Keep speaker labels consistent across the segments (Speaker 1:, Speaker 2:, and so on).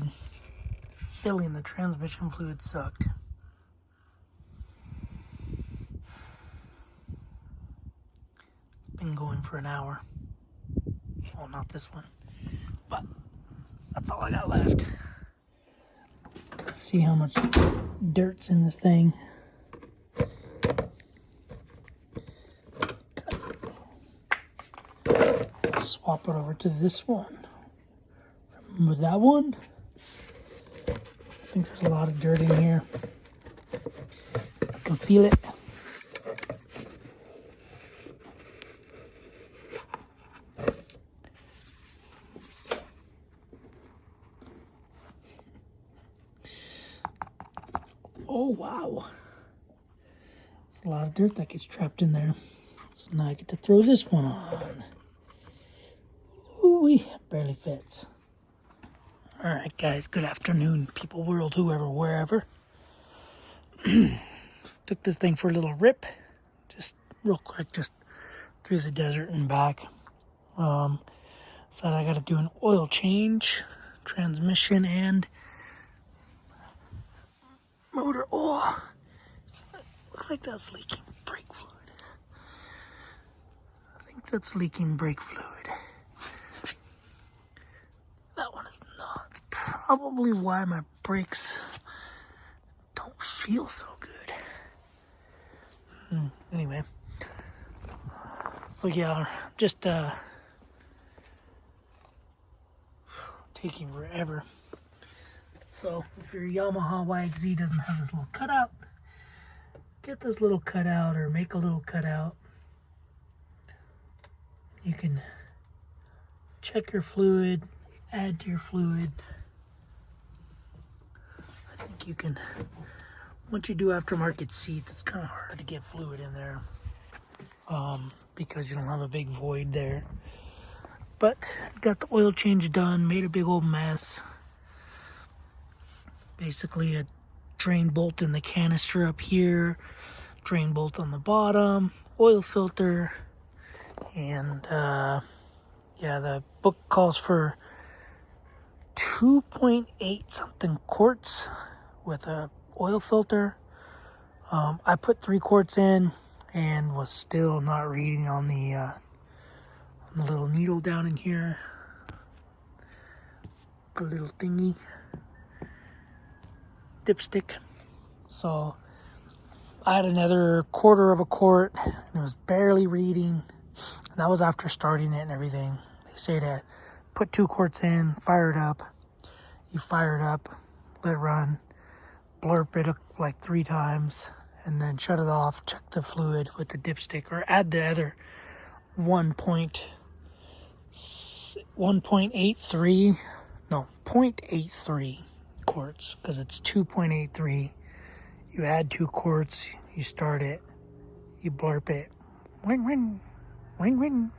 Speaker 1: had feeling the transmission fluid sucked. It's been going for an hour. Well, not this one, but that's all I got left. Let's see how much dirt's in this thing. Swap it over to this one. Remember that one? I think there's a lot of dirt in here. I can feel it. Oh, wow. It's a lot of dirt that gets trapped in there. So now I get to throw this one on. Ooh, barely fits. Alright guys, good afternoon, people, world, whoever, wherever. Took this thing for a little rip. Just real quick, just through the desert and back. Said I gotta do an oil change, transmission, and motor oil. Looks like that's leaking brake fluid. I think that's leaking brake fluid. That one is not. It's probably why my brakes don't feel so good. Anyway. So yeah, just taking forever. So if your Yamaha YXZ doesn't have this little cutout, get this little cutout or make a little cutout. You can check your fluid, add to your fluid. I think you can, once you do aftermarket seats, it's kind of hard to get fluid in there because you don't have a big void there. But got the oil change done, made a big old mess. Basically a drain bolt in the canister up here, drain bolt on the bottom, oil filter, and yeah, the book calls for 2.8 something quarts with a oil filter. I put 3 quarts in and was still not reading on the little needle down in here, the little thingy dipstick. So I had another 1/4 of a quart and it was barely reading, and that was after starting it and everything. They say to put 2 quarts in, fire it up. You fire it up, let it run, blurp it like 3 times, and then shut it off, check the fluid with the dipstick, or add the other 0.83 quarts, because it's 2.83. You add 2 quarts, you start it, you blurp it, ring, ring, ring, ring.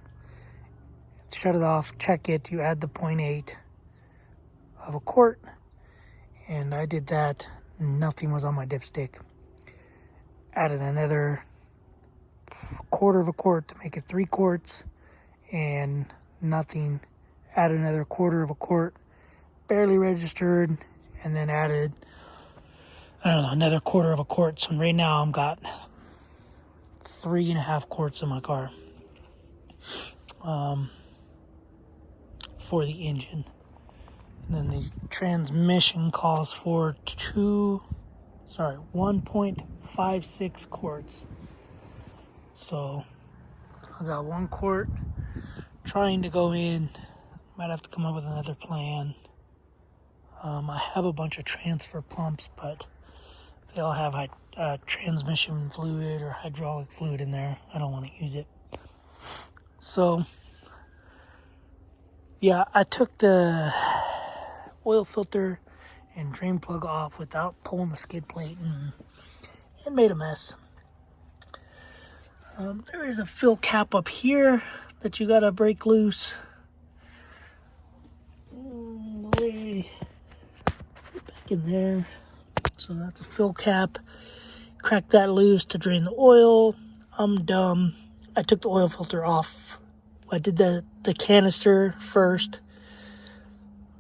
Speaker 1: Shut it off, check it, you add the 0.8 of a quart, and I did that. Nothing was on my dipstick. Added another 1/4 of a quart to make it 3 quarts, and nothing. Added another 1/4 of a quart, barely registered, and then added, I don't know, another 1/4 of a quart. So right now I've got 3.5 quarts in my car for the engine. And then the transmission calls for 1.56 quarts. So I got 1 quart trying to go in. Might have to come up with another plan. I have a bunch of transfer pumps, but they all have transmission fluid or hydraulic fluid in there. I don't want to use it. So yeah, I took the oil filter and drain plug off without pulling the skid plate, and it made a mess. There is a fill cap up here that you gotta break loose. Way back in there. So that's a fill cap. Crack that loose to drain the oil. I'm dumb. I took the oil filter off. I did the canister first.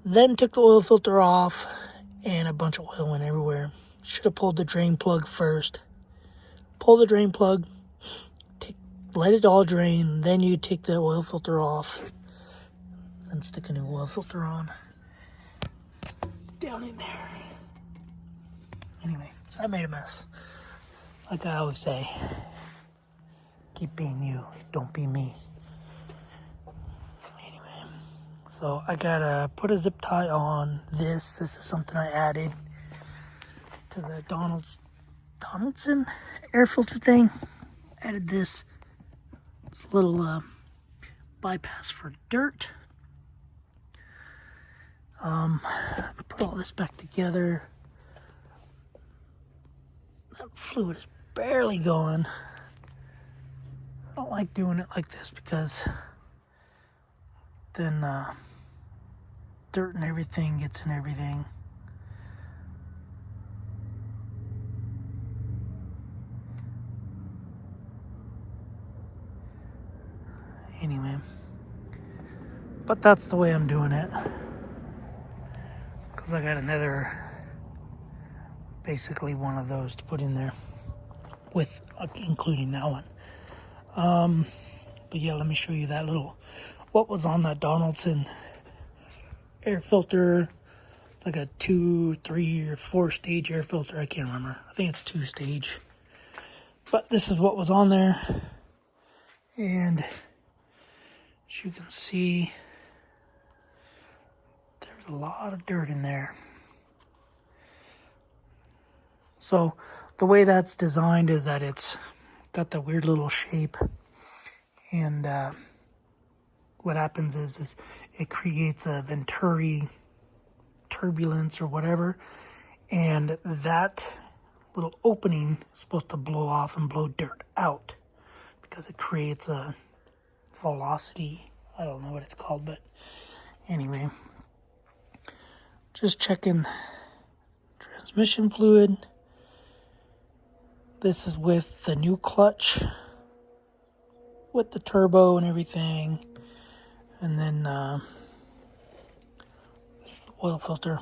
Speaker 1: Then took the oil filter off, and a bunch of oil went everywhere. Should have pulled the drain plug first. Pull the drain plug, let it all drain, then you take the oil filter off, and stick a new oil filter on. Down in there. Anyway, so I made a mess. Like I always say, keep being you, don't be me. Anyway, so I gotta put a zip tie on this. This is something I added to the Donaldson air filter thing. Added this. It's a little bypass for dirt. Put all this back together. That fluid is barely going. I don't like doing it like this because then dirt and everything gets in everything. Anyway, but that's the way I'm doing it, because I got another, basically one of those to put in there with including that one. But yeah, let me show you that little, what was on that Donaldson air filter. It's like a 2, 3, or 4 stage air filter. I can't remember. I think it's 2 stage. But this is what was on there. And as you can see, there's a lot of dirt in there. So the way that's designed is that it's got that weird little shape. And what happens is it creates a Venturi turbulence or whatever, and that little opening is supposed to blow off and blow dirt out because it creates a velocity. I don't know what it's called, but anyway, just checking transmission fluid. This is with the new clutch, with the turbo and everything. And then this is the oil filter.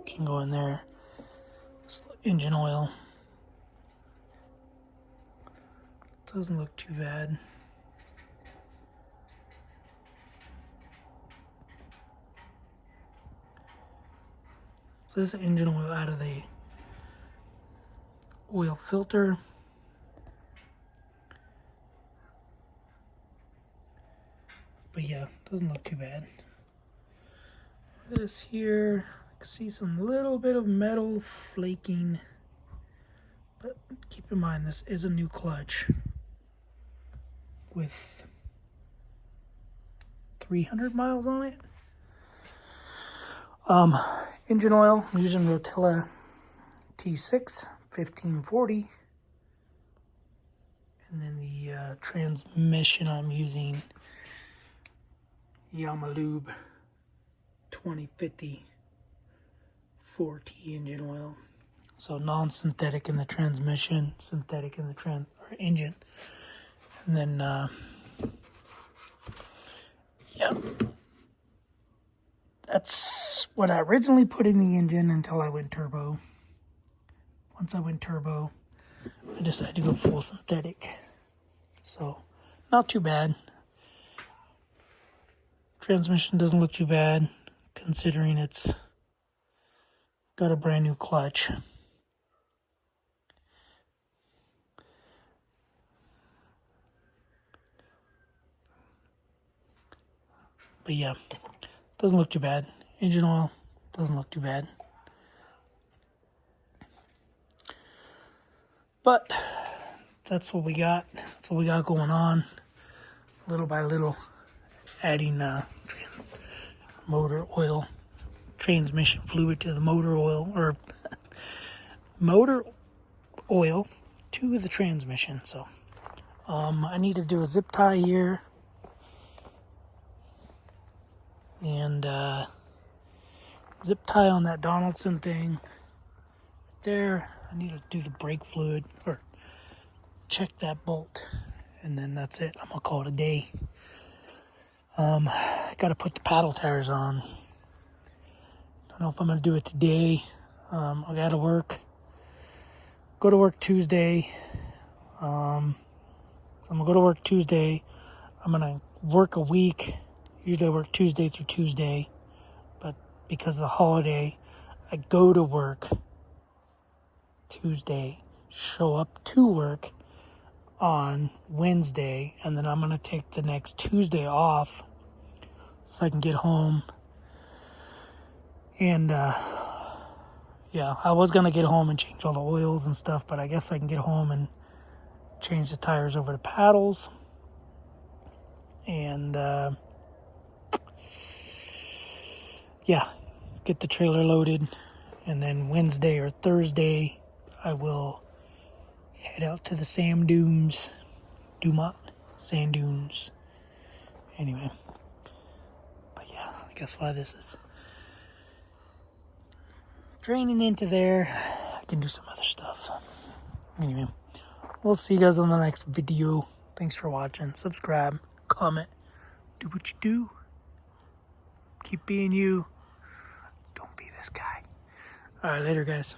Speaker 1: Can go in there. This is the engine oil. Doesn't look too bad. So this is engine oil out of the oil filter. But yeah, doesn't look too bad. This here, I can see some little bit of metal flaking. But keep in mind, this is a new clutch with 300 miles on it. Engine oil, I'm using Rotella T6 1540. And then the transmission, I'm using Yamalube 2050 4T engine oil. So non-synthetic in the transmission, synthetic in the engine. And then, yeah, that's what I originally put in the engine until I went turbo. Once I went turbo, I decided to go full synthetic. So, not too bad. Transmission doesn't look too bad, considering it's got a brand new clutch. But yeah, doesn't look too bad. Engine oil doesn't look too bad. But that's what we got. That's what we got going on. Little by little, adding motor oil, transmission fluid to the motor oil, or motor oil to the transmission. So I need to do a zip tie here, and zip tie on that Donaldson thing there. I need to do the brake fluid, or check that bolt, and then that's it. I'm gonna call it a day. I got to put the paddle tires on. Don't know if I'm going to do it today. I got to go to work Tuesday. So I'm going to go to work Tuesday. I'm going to work a week. Usually I work Tuesday through Tuesday. But because of the holiday, I go to work Tuesday, show up to work on Wednesday, and then I'm going to take the next Tuesday off so I can get home. And, yeah, I was going to get home and change all the oils and stuff, but I guess I can get home and change the tires over to paddles. And, yeah, get the trailer loaded. And then Wednesday or Thursday, I will head out to the sand dunes. Sand dunes. Anyway. But yeah, I guess why this is draining into there, I can do some other stuff. Anyway, we'll see you guys on the next video. Thanks for watching. Subscribe, comment, do what you do. Keep being you. Don't be this guy. All right, later, guys.